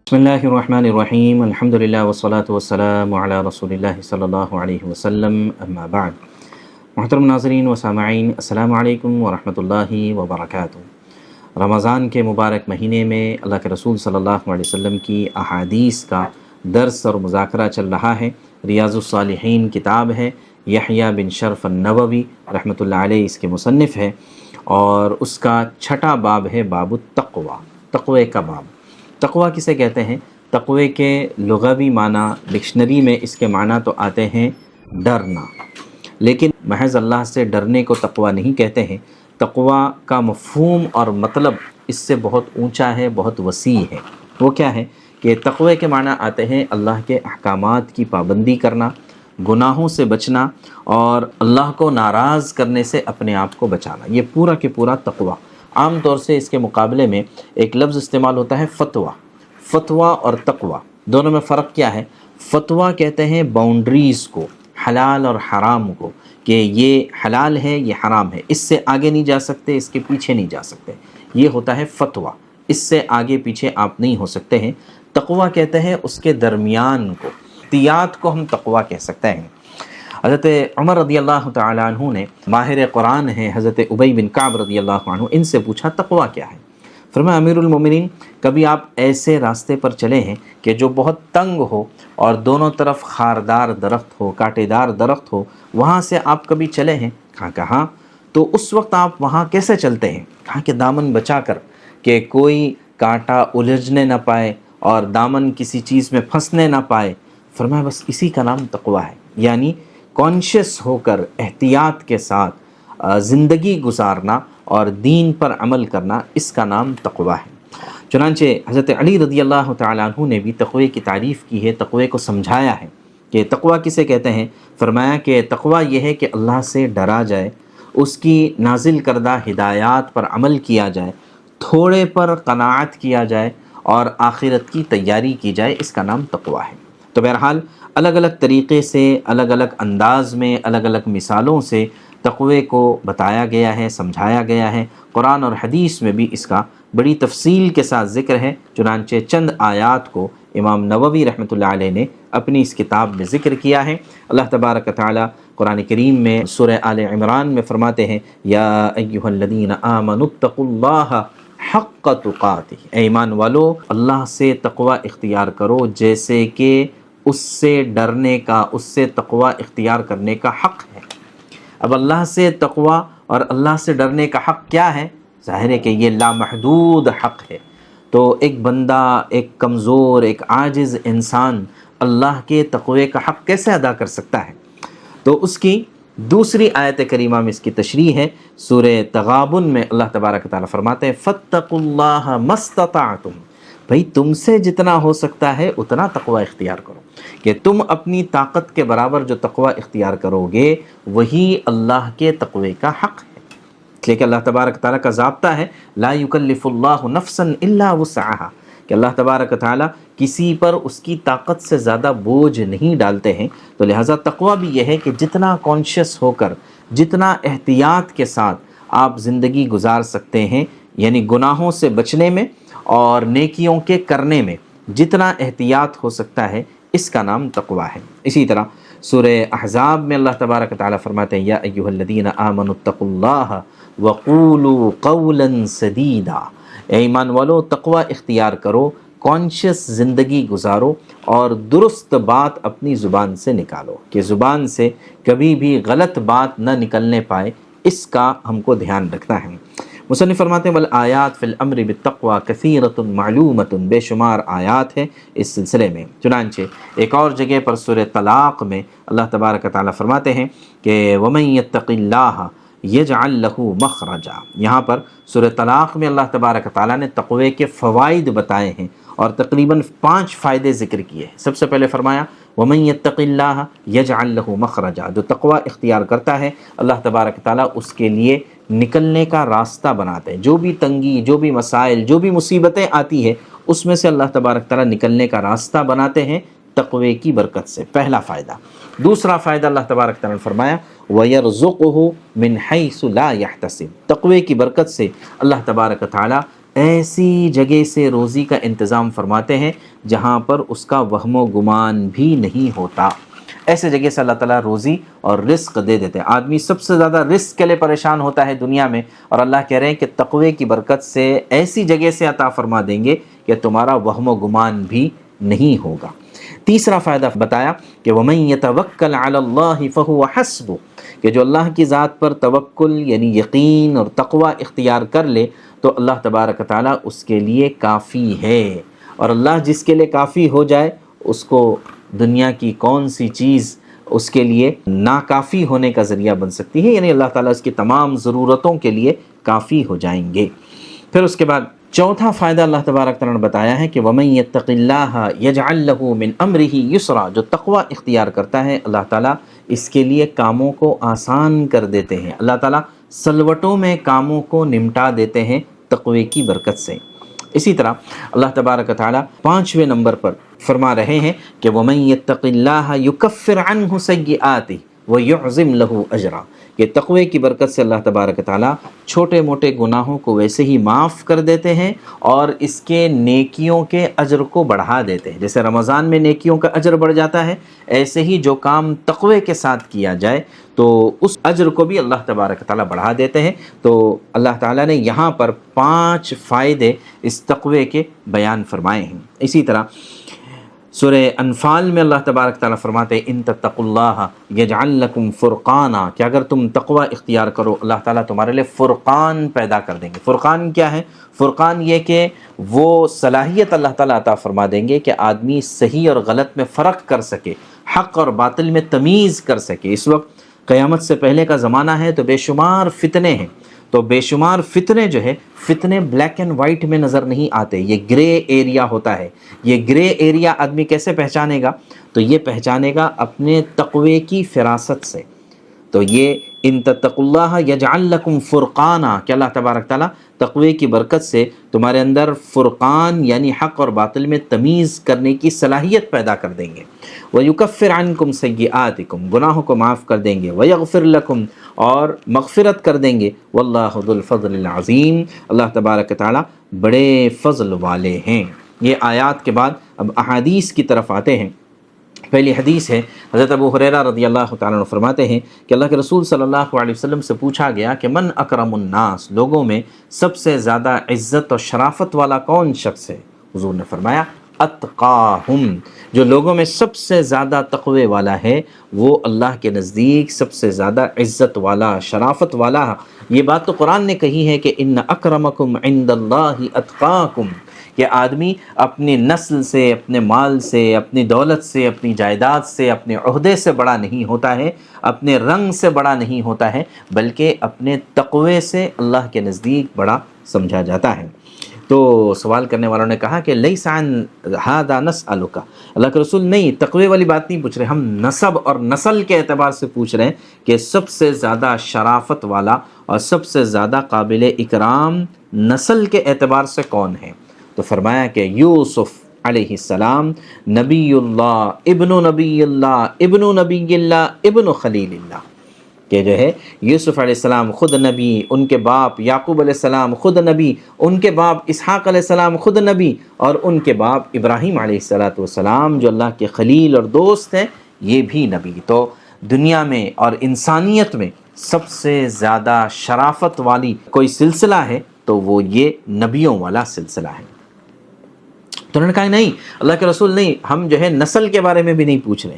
بسم اللہ الرحمن الرحیم الحمدللہ والصلاة والسلام علی رسول اللہ صلی اللہ علیہ وسلم اما بعد۔ محترم ناظرین و سامعین، السلام علیکم ورحمۃ اللہ وبرکاتہ۔ رمضان کے مبارک مہینے میں اللہ کے رسول صلی اللہ علیہ وسلم کی احادیث کا درس اور مذاکرہ چل رہا ہے۔ ریاض الصالحین کتاب ہے، یحییٰ بن شرف النووی رحمۃ اللہ علیہ اس کے مصنف ہے، اور اس کا 6واں باب ہے باب التقوی، تقوی کا باب۔ تقوی کسے کہتے ہیں؟ تقوی کے لغوی معنی ڈکشنری میں اس کے معنی تو آتے ہیں ڈرنا، لیکن محض اللہ سے ڈرنے کو تقوی نہیں کہتے ہیں۔ تقوی کا مفہوم اور مطلب اس سے بہت اونچا ہے، بہت وسیع ہے۔ وہ کیا ہے کہ تقوی کے معنی آتے ہیں اللہ کے احکامات کی پابندی کرنا، گناہوں سے بچنا، اور اللہ کو ناراض کرنے سے اپنے آپ کو بچانا۔ یہ پورا کے پورا تقوی۔ عام طور سے اس کے مقابلے میں ایک لفظ استعمال ہوتا ہے فتویٰ۔ فتویٰ اور تقوی دونوں میں فرق کیا ہے؟ فتویٰ کہتے ہیں باؤنڈریز کو، حلال اور حرام کو، کہ یہ حلال ہے، یہ حرام ہے، اس سے آگے نہیں جا سکتے، اس کے پیچھے نہیں جا سکتے، یہ ہوتا ہے فتویٰ، اس سے آگے پیچھے آپ نہیں ہو سکتے ہیں۔ تقوی کہتے ہیں اس کے درمیان کو، احتیاط کو ہم تقوی کہہ سکتے ہیں۔ حضرت عمر رضی اللہ تعالیٰ عنہ نے، ماہر قرآن ہیں حضرت ابی بن کعب رضی اللہ عنہ، ان سے پوچھا تقوی کیا ہے؟ فرمایا امیر المومنین، کبھی آپ ایسے راستے پر چلے ہیں کہ جو بہت تنگ ہو اور دونوں طرف خاردار درخت ہو، کانٹے دار درخت ہو، وہاں سے آپ کبھی چلے ہیں؟ کہاں؟ تو اس وقت آپ وہاں کیسے چلتے ہیں؟ کہا کہ دامن بچا کر، کہ کوئی کانٹا الجھنے نہ پائے اور دامن کسی چیز میں پھنسنے نہ پائے۔ فرمایا بس اسی کا نام تقوی ہے، یعنی کانشیس ہو کر احتیاط کے ساتھ زندگی گزارنا اور دین پر عمل کرنا، اس کا نام تقوی ہے۔ چنانچہ حضرت علی رضی اللہ تعالیٰ عنہ نے بھی تقوی کی تعریف کی ہے، تقوی کو سمجھایا ہے کہ تقوی کسے کہتے ہیں۔ فرمایا کہ تقوی یہ ہے کہ اللہ سے ڈرا جائے، اس کی نازل کردہ ہدایات پر عمل کیا جائے، تھوڑے پر قناعت کیا جائے، اور آخرت کی تیاری کی جائے، اس کا نام تقوی ہے۔ تو بہرحال الگ الگ طریقے سے، الگ الگ انداز میں، الگ الگ مثالوں سے تقوی کو بتایا گیا ہے، سمجھایا گیا ہے۔ قرآن اور حدیث میں بھی اس کا بڑی تفصیل کے ساتھ ذکر ہے۔ چنانچہ چند آیات کو امام نووی رحمۃ اللہ علیہ نے اپنی اس کتاب میں ذکر کیا ہے۔ اللہ تبارک و تعالی قرآن کریم میں سورہ آل عمران میں فرماتے ہیں، یا ایھا الذین آمنوا اتقوا اللہ حق تقاتہ، اے ایمان والو اللہ سے تقوی اختیار کرو جیسے کہ اس سے ڈرنے کا، اس سے تقوی اختیار کرنے کا حق ہے۔ اب اللہ سے تقوی اور اللہ سے ڈرنے کا حق کیا ہے؟ ظاہر ہے کہ یہ لامحدود حق ہے۔ تو ایک بندہ، ایک کمزور، ایک عاجز انسان اللہ کے تقوی کا حق کیسے ادا کر سکتا ہے؟ تو اس کی دوسری آیت کریمہ میں اس کی تشریح ہے۔ سورہ تغابن میں اللہ تبارک و تعالیٰ فرماتے ہیں، فاتقوا اللہ ما استطعتم، بھئی تم سے جتنا ہو سکتا ہے اتنا تقوی اختیار کرو، کہ تم اپنی طاقت کے برابر جو تقوی اختیار کرو گے وہی اللہ کے تقوی کا حق ہے۔ اس لیے کہ اللہ تبارک تعالیٰ کا ضابطہ ہے، لا یکلف اللہ نفسا الا وسعہا، کہ اللہ تبارک تعالیٰ کسی پر اس کی طاقت سے زیادہ بوجھ نہیں ڈالتے ہیں۔ تو لہٰذا تقوی بھی یہ ہے کہ جتنا کانشیس ہو کر، جتنا احتیاط کے ساتھ آپ زندگی گزار سکتے ہیں، یعنی گناہوں سے بچنے میں اور نیکیوں کے کرنے میں جتنا احتیاط ہو سکتا ہے، اس کا نام تقوی ہے۔ اسی طرح سورہ احزاب میں اللہ تبارک تعالیٰ فرماتے ہیں، یا ایھا الذین آمنوا اتقوا اللہ وقولوا قولا سدیدا، اے ایمان والو تقوی اختیار کرو، کانشیس زندگی گزارو، اور درست بات اپنی زبان سے نکالو، کہ زبان سے کبھی بھی غلط بات نہ نکلنے پائے، اس کا ہم کو دھیان رکھنا ہے۔ مصنف فرماتے ہیں، والآیات فی الامر بالتقوی کثیرۃ معلومۃ، بے شمار آیات ہیں اس سلسلے میں۔ چنانچہ ایک اور جگہ پر سورہ طلاق میں اللہ تبارک و تعالیٰ فرماتے ہیں کہ ومن یتق اللہ یجعل لہ مخرجا، یہاں پر سورہ طلاق میں اللہ تبارک و تعالیٰ نے تقوی کے فوائد بتائے ہیں، اور تقریباً 5 فائدے ذکر کیے ہیں۔ سب سے پہلے فرمایا ومن یتق اللہ یجعل لہ مخرجا، جو تقوی اختیار کرتا ہے اللہ تبارک و تعالیٰ اس کے لیے نکلنے کا راستہ بناتے ہیں۔ جو بھی تنگی، جو بھی مسائل، جو بھی مصیبتیں آتی ہے، اس میں سے اللہ تبارک تعالیٰ نکلنے کا راستہ بناتے ہیں تقوی کی برکت سے، پہلا فائدہ۔ دوسرا فائدہ اللہ تبارک تعالیٰ نے فرمایا وَيَرْزُقُهُ مِنْ حَيْثُ لَا يَحْتَسِبُ، تقوی کی برکت سے اللہ تبارک تعالیٰ ایسی جگہ سے روزی کا انتظام فرماتے ہیں جہاں پر اس کا وہم و گمان بھی نہیں ہوتا۔ ایسے جگہ سے اللہ تعالیٰ روزی اور رزق دے دیتے ہیں۔ آدمی سب سے زیادہ رزق کے لیے پریشان ہوتا ہے دنیا میں، اور اللہ کہہ رہے ہیں کہ تقوی کی برکت سے ایسی جگہ سے عطا فرما دیں گے کہ تمہارا وہم و گمان بھی نہیں ہوگا۔ تیسرا فائدہ بتایا کہ وَمَن يَتَوَكَّلْ عَلَى اللَّهِ فَهُوَ حَسْبُهُ، کہ جو اللہ کی ذات پر توکل یعنی یقین اور تقوی اختیار کر لے تو اللہ تبارک تعالیٰ اس کے لیے کافی ہے، اور اللہ جس کے لیے کافی ہو جائے اس کو دنیا کی کون سی چیز اس کے لیے ناکافی ہونے کا ذریعہ بن سکتی ہے، یعنی اللہ تعالیٰ اس کی تمام ضرورتوں کے لیے کافی ہو جائیں گے۔ پھر اس کے بعد چوتھا فائدہ اللہ تبارک تعالیٰ نے بتایا ہے کہ وَمَن يَتَّقِ اللَّهَ يَجْعَل لَّهُ مِنْ أَمْرِهِ يُسْرًا، جو تقوی اختیار کرتا ہے اللہ تعالیٰ اس کے لیے کاموں کو آسان کر دیتے ہیں، اللہ تعالیٰ سلوٹوں میں کاموں کو نمٹا دیتے ہیں تقوی کی برکت سے۔ اسی طرح اللہ تبارک تعالیٰ 5ویں نمبر پر فرما رہے ہیں کہ وَمَن يَتَّقِ اللَّهَ يُكَفِّرْ عَنْهُ سَيِّئَاتِهِ وَيُعْظِمْ لَهُ أَجْرًا، کہ تقوی کی برکت سے اللہ تبارک تعالیٰ چھوٹے موٹے گناہوں کو ویسے ہی معاف کر دیتے ہیں اور اس کے نیکیوں کے اجر کو بڑھا دیتے ہیں۔ جیسے رمضان میں نیکیوں کا اجر بڑھ جاتا ہے، ایسے ہی جو کام تقوی کے ساتھ کیا جائے تو اس اجر کو بھی اللہ تبارک تعالیٰ بڑھا دیتے ہیں۔ تو اللہ تعالیٰ نے یہاں پر 5 فائدے اس تقوی کے بیان فرمائے ہیں۔ اسی طرح سورہ انفال میں اللہ تبارک تعالیٰ فرماتے ہیں ان تتقوا اللہ یجعل لکم فرقانا، کہ اگر تم تقوی اختیار کرو اللہ تعالیٰ تمہارے لیے فرقان پیدا کر دیں گے۔ فرقان کیا ہے؟ فرقان یہ کہ وہ صلاحیت اللہ تعالیٰ عطا فرما دیں گے کہ آدمی صحیح اور غلط میں فرق کر سکے، حق اور باطل میں تمیز کر سکے۔ اس وقت قیامت سے پہلے کا زمانہ ہے تو بے شمار فتنے ہیں، تو بے شمار فتنے جو ہے فتنے بلیک اینڈ وائٹ میں نظر نہیں آتے، یہ گرے ایریا ہوتا ہے۔ یہ گرے ایریا آدمی کیسے پہچانے گا؟ تو یہ پہچانے گا اپنے تقوی کی فراست سے۔ تو یہ ان تتقوا اللہ یجعل لکم فرقانا، کہ اللہ تبارک تعالیٰ تقوی کی برکت سے تمہارے اندر فرقان یعنی حق اور باطل میں تمیز کرنے کی صلاحیت پیدا کر دیں گے۔ وَيُكَفِّرْ عَنْكُمْ سَيِّئَاتِكُمْ، گناہوں کو معاف کر دیں گے۔ وَيَغْفِرْ لَكُمْ، اور مغفرت کر دیں گے۔ وَاللَّهُ ذُو الْفَضْلِ الْعَظِيمِ، اللہ تبارک تعالیٰ بڑے فضل والے ہیں۔ یہ آیات کے بعد اب احادیث کی طرف آتے ہیں۔ پہلی حدیث ہے، حضرت ابو ہریرہ رضی اللہ تعالیٰ عنہ فرماتے ہیں کہ اللہ کے رسول صلی اللہ علیہ وسلم سے پوچھا گیا کہ من اکرم الناس، لوگوں میں سب سے زیادہ عزت اور شرافت والا کون شخص ہے؟ حضور نے فرمایا اتقاہم، جو لوگوں میں سب سے زیادہ تقوی والا ہے وہ اللہ کے نزدیک سب سے زیادہ عزت والا، شرافت والا۔ یہ بات تو قرآن نے کہی ہے کہ ان اکرمکم عند اللہ اتقاکم، کہ آدمی اپنی نسل سے، اپنے مال سے، اپنی دولت سے، اپنی جائیداد سے، اپنے عہدے سے بڑا نہیں ہوتا ہے، اپنے رنگ سے بڑا نہیں ہوتا ہے، بلکہ اپنے تقوی سے اللہ کے نزدیک بڑا سمجھا جاتا ہے۔ تو سوال کرنے والوں نے کہا کہ لیس عن ھذا نسألک، اللہ کے رسول نہیں، تقوی والی بات نہیں پوچھ رہے، ہم نسب اور نسل کے اعتبار سے پوچھ رہے ہیں کہ سب سے زیادہ شرافت والا اور سب سے زیادہ قابل اکرام نسل کے اعتبار سے کون ہے؟ تو فرمایا کہ یوسف علیہ السلام، نبی اللہ ابن نبی اللہ ابن نبی اللہ ابن خلیل اللہ، کہ جو ہے یوسف علیہ السلام خود نبی، ان کے باپ یعقوب علیہ السلام خود نبی، ان کے باپ اسحاق علیہ السلام خود نبی، اور ان کے باپ ابراہیم علیہ السلام جو اللہ کے خلیل اور دوست ہیں یہ بھی نبی۔ تو دنیا میں اور انسانیت میں سب سے زیادہ شرافت والی کوئی سلسلہ ہے تو وہ یہ نبیوں والا سلسلہ ہے۔ تو انہوں نے کہا نہیں اللہ کے رسول نہیں، ہم جو ہے نسل کے بارے میں بھی نہیں پوچھ رہے۔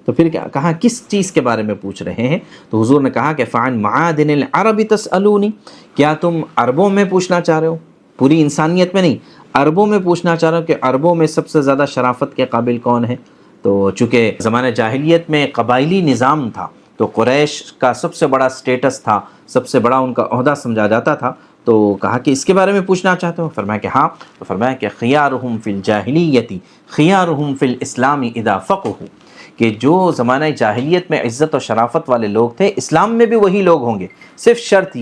تو پھر کہا کس چیز کے بارے میں پوچھ رہے ہیں؟ تو حضور نے کہا کہ فعن معادن العرب تسألونی، کیا تم عربوں میں پوچھنا چاہ رہے ہو؟ پوری انسانیت میں نہیں، عربوں میں پوچھنا چاہ رہے ہو کہ عربوں میں سب سے زیادہ شرافت کے قابل کون ہے؟ تو چونکہ زمانہ جاہلیت میں قبائلی نظام تھا تو قریش کا سب سے بڑا سٹیٹس تھا، سب سے بڑا ان کا عہدہ سمجھا جاتا تھا۔ تو کہا کہ اس کے بارے میں پوچھنا چاہتے ہو؟ فرمایا کہ ہاں۔ تو فرمایا کہ خیارہم فی الجاہلیت خیارہم فی الاسلام اذا فقہوا، کہ جو زمانہ جاہلیت میں عزت و شرافت والے لوگ تھے اسلام میں بھی وہی لوگ ہوں گے، صرف شرط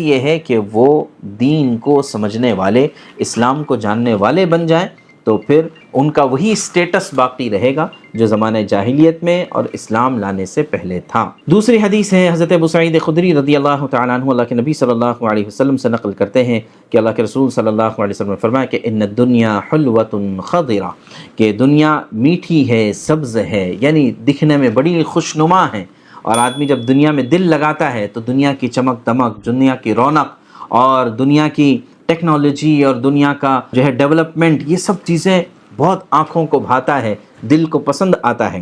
یہ ہے کہ وہ دین کو سمجھنے والے، اسلام کو جاننے والے بن جائیں، تو پھر ان کا وہی سٹیٹس باقی رہے گا جو زمانہ جاہلیت میں اور اسلام لانے سے پہلے تھا۔ دوسری حدیث ہے حضرت ابو سعید خدری رضی اللہ تعالیٰ عنہ، اللہ کے نبی صلی اللہ علیہ وسلم سے نقل کرتے ہیں کہ اللہ کے رسول صلی اللہ علیہ وسلم نے فرمایا کہ ان الدنیا حلوۃ خضرہ، کہ دنیا میٹھی ہے، سبز ہے، یعنی دکھنے میں بڑی خوشنما ہے، اور آدمی جب دنیا میں دل لگاتا ہے تو دنیا کی چمک دمک، دنیا کی رونق اور دنیا کی ٹیکنالوجی اور دنیا کا جو ہے ڈیولپمنٹ، یہ سب چیزیں بہت آنکھوں کو بھاتا ہے، دل کو پسند آتا ہے۔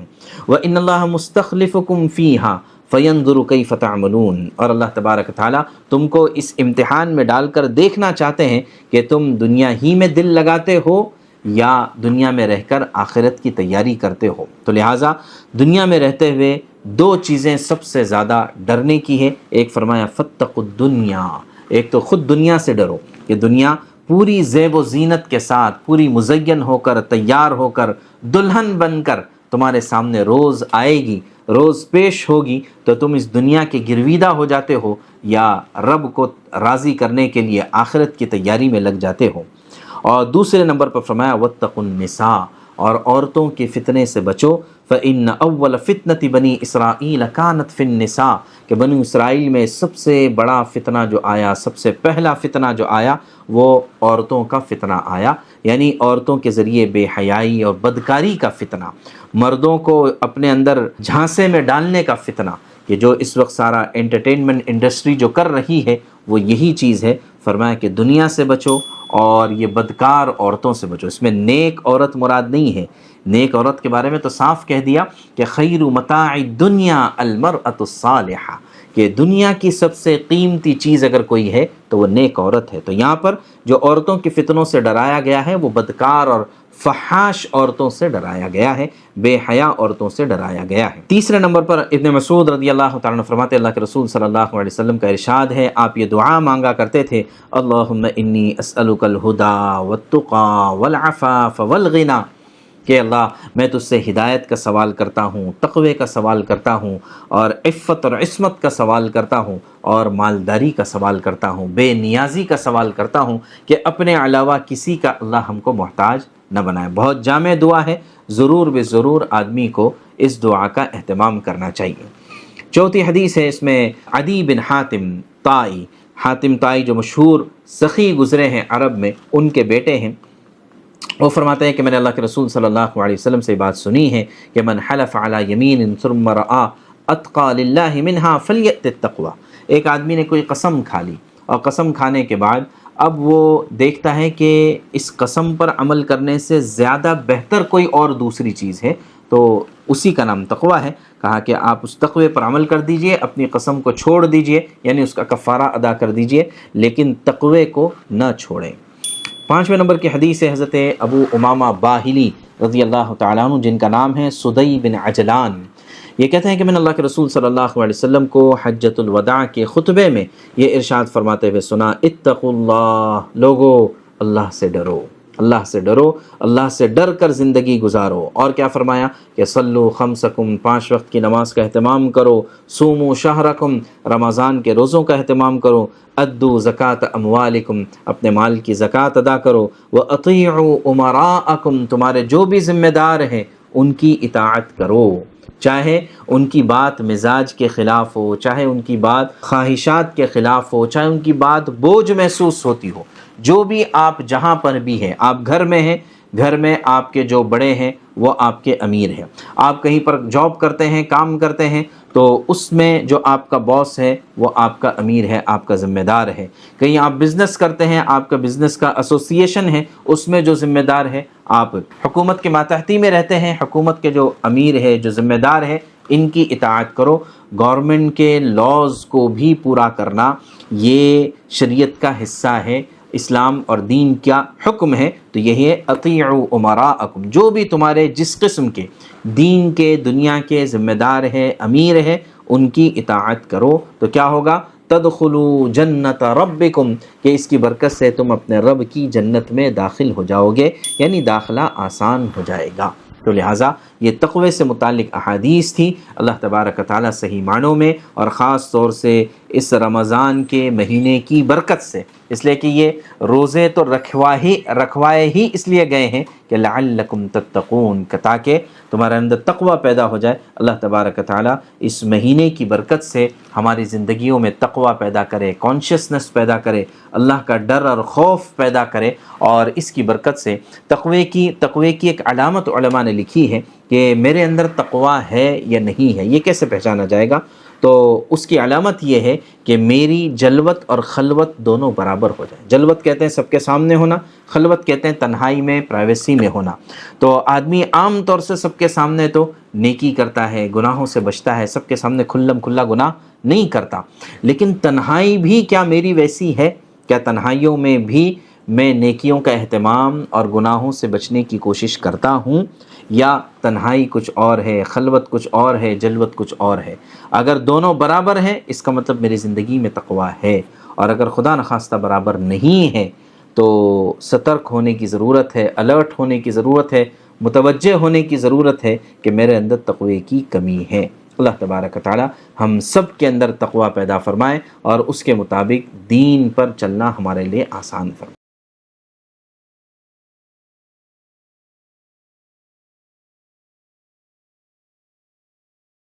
وَإِنَّ اللَّهَ مُسْتَخْلِفُكُمْ فِيهَا فَيَنْظُرُ كَيْفَ تَعْمَلُونَ، اور اللہ تبارک تعالیٰ تم کو اس امتحان میں ڈال کر دیکھنا چاہتے ہیں کہ تم دنیا ہی میں دل لگاتے ہو یا دنیا میں رہ کر آخرت کی تیاری کرتے ہو۔ تو لہٰذا دنیا میں رہتے ہوئے دو چیزیں سب سے زیادہ ڈرنے کی ہے۔ ایک فرمایا فَاتَّقُوا الدُّنْيَا، ایک تو خود دنیا سے ڈرو کہ دنیا پوری زیب و زینت کے ساتھ، پوری مزین ہو کر، تیار ہو کر، دلہن بن کر تمہارے سامنے روز آئے گی، روز پیش ہوگی، تو تم اس دنیا کے گرویدہ ہو جاتے ہو یا رب کو راضی کرنے کے لیے آخرت کی تیاری میں لگ جاتے ہو۔ اور دوسرے نمبر پر فرمایا واتقوا النساء، اور عورتوں کے فتنے سے بچو۔ فإن اول فتنة بنی اسرائیل كانت فی النساء، کہ بنی اسرائیل میں سب سے بڑا فتنہ جو آیا، سب سے پہلا فتنہ جو آیا وہ عورتوں کا فتنہ آیا، یعنی عورتوں کے ذریعے بے حیائی اور بدکاری کا فتنہ، مردوں کو اپنے اندر جھانسے میں ڈالنے کا فتنہ، کہ جو اس وقت سارا انٹرٹینمنٹ انڈسٹری جو کر رہی ہے وہ یہی چیز ہے۔ فرمایا کہ دنیا سے بچو اور یہ بدکار عورتوں سے بچو۔ اس میں نیک عورت مراد نہیں ہے، نیک عورت کے بارے میں تو صاف کہہ دیا کہ خیر متاع الدنیا المرأة الصالحہ، کہ دنیا کی سب سے قیمتی چیز اگر کوئی ہے تو وہ نیک عورت ہے۔ تو یہاں پر جو عورتوں کی فتنوں سے ڈرایا گیا ہے وہ بدکار اور فحاش عورتوں سے ڈرایا گیا ہے، بے حیا عورتوں سے ڈرایا گیا ہے۔ تیسرے نمبر پر ابن مسعود رضی اللہ تعالیٰ عنہ فرماتے ہیں اللہ کے رسول صلی اللہ علیہ وسلم کا ارشاد ہے، آپ یہ دعا مانگا کرتے تھے، اللہم انی اسألک الہدی والتقی والعفاف والغنی، کہ اللہ میں تجھ سے ہدایت کا سوال کرتا ہوں، تقوی کا سوال کرتا ہوں، اور عفت اور عصمت کا سوال کرتا ہوں، اور مالداری کا سوال کرتا ہوں، بے نیازی کا سوال کرتا ہوں، کہ اپنے علاوہ کسی کا اللہ ہم کو محتاج نہ بنائے۔ بہت جامع دعا ہے، ضرور بے ضرور آدمی کو اس دعا کا اہتمام کرنا چاہیے۔ چوتھی حدیث ہے، اس میں عدی بن حاتم طائی، حاتم طائی جو مشہور سخی گزرے ہیں عرب میں، ان کے بیٹے ہیں، وہ فرماتے ہیں کہ میں نے اللہ کے رسول صلی اللہ علیہ وسلم سے بات سنی ہے کہ من حلف علی یمین ثم رآ اتقى للہ منہا فلیأت التقوی، ایک آدمی نے کوئی قسم کھا لی اور قسم کھانے کے بعد اب وہ دیکھتا ہے کہ اس قسم پر عمل کرنے سے زیادہ بہتر کوئی اور دوسری چیز ہے تو اسی کا نام تقوی ہے۔ کہا کہ آپ اس تقوی پر عمل کر دیجئے، اپنی قسم کو چھوڑ دیجئے، یعنی اس کا کفارہ ادا کر دیجئے، لیکن تقوی کو نہ چھوڑیں۔ پانچویں نمبر کی حدیث ہے حضرت ابو امامہ باہلی رضی اللہ تعالیٰ عنہ، جن کا نام ہے سدی بن عجلان، یہ کہتے ہیں کہ میں نے اللہ کے رسول صلی اللہ علیہ وسلم کو حجۃ الوداع کے خطبے میں یہ ارشاد فرماتے ہوئے سنا، اتقوا اللہ، لوگو اللہ سے ڈرو، اللہ سے ڈرو، اللہ سے ڈر کر زندگی گزارو۔ اور کیا فرمایا کہ صلو خمسکم، 5 وقت کی نماز کا اہتمام کرو، صوموا شہرکم، رمضان کے روزوں کا اہتمام کرو، ادو زکوٰۃ اموالکم، اپنے مال کی زکوٰۃ ادا کرو، واطیعوا امراءکم، تمہارے جو بھی ذمہ دار ہیں ان کی اطاعت کرو، چاہے ان کی بات مزاج کے خلاف ہو، چاہے ان کی بات خواہشات کے خلاف ہو، چاہے ان کی بات بوجھ محسوس ہوتی ہو، جو بھی آپ جہاں پر بھی ہیں، آپ گھر میں ہیں، گھر میں آپ کے جو بڑے ہیں وہ آپ کے امیر ہیں، آپ کہیں پر جاب کرتے ہیں، کام کرتے ہیں، تو اس میں جو آپ کا باس ہے وہ آپ کا امیر ہے، آپ کا ذمہ دار ہے، کہیں آپ بزنس کرتے ہیں، آپ کا بزنس کا ایسوسیشن ہے، اس میں جو ذمہ دار ہے، آپ حکومت کے ماتحتی میں رہتے ہیں، حکومت کے جو امیر ہے، جو ذمہ دار ہے، ان کی اطاعت کرو۔ گورنمنٹ کے لاز کو بھی پورا کرنا یہ شریعت کا حصہ ہے، اسلام اور دین کیا حکم ہے، تو یہ ہے اطیعوا امراءکم، جو بھی تمہارے جس قسم کے دین کے دنیا کے ذمہ دار ہے، امیر ہے، ان کی اطاعت کرو، تو کیا ہوگا؟ تدخلوا جنت ربکم، کہ اس کی برکت سے تم اپنے رب کی جنت میں داخل ہو جاؤ گے، یعنی داخلہ آسان ہو جائے گا۔ تو لہٰذا یہ تقوی سے متعلق احادیث تھی، اللہ تبارک و تعالیٰ صحیح معنوں میں اور خاص طور سے اس رمضان کے مہینے کی برکت سے، اس لیے کہ یہ روزے تو رکھوائے ہی اس لیے گئے ہیں کہ لعلکم تتقون، کہ تاکہ تمہارے اندر تقوی پیدا ہو جائے۔ اللہ تبارک و تعالیٰ اس مہینے کی برکت سے ہماری زندگیوں میں تقوی پیدا کرے، کانشیسنس پیدا کرے، اللہ کا ڈر اور خوف پیدا کرے، اور اس کی برکت سے تقوی کی ایک علامت علماء نے لکھی ہے کہ میرے اندر تقوی ہے یا نہیں ہے، یہ کیسے پہچانا جائے گا؟ تو اس کی علامت یہ ہے کہ میری جلوت اور خلوت دونوں برابر ہو جائیں۔ جلوت کہتے ہیں سب کے سامنے ہونا، خلوت کہتے ہیں تنہائی میں، پرائیویسی میں ہونا۔ تو آدمی عام طور سے سب کے سامنے تو نیکی کرتا ہے، گناہوں سے بچتا ہے، سب کے سامنے کھلم کھلا گناہ نہیں کرتا، لیکن تنہائی بھی کیا میری ویسی ہے؟ کیا تنہائیوں میں بھی میں نیکیوں کا اہتمام اور گناہوں سے بچنے کی کوشش کرتا ہوں، یا تنہائی کچھ اور ہے، خلوت کچھ اور ہے، جلوت کچھ اور ہے؟ اگر دونوں برابر ہیں اس کا مطلب میری زندگی میں تقوی ہے، اور اگر خدا نخواستہ برابر نہیں ہے تو سترک ہونے کی ضرورت ہے، الرٹ ہونے کی ضرورت ہے، متوجہ ہونے کی ضرورت ہے کہ میرے اندر تقوی کی کمی ہے۔ اللہ تبارک و تعالی ہم سب کے اندر تقوی پیدا فرمائے اور اس کے مطابق دین پر چلنا ہمارے لیے آسان فرمائے۔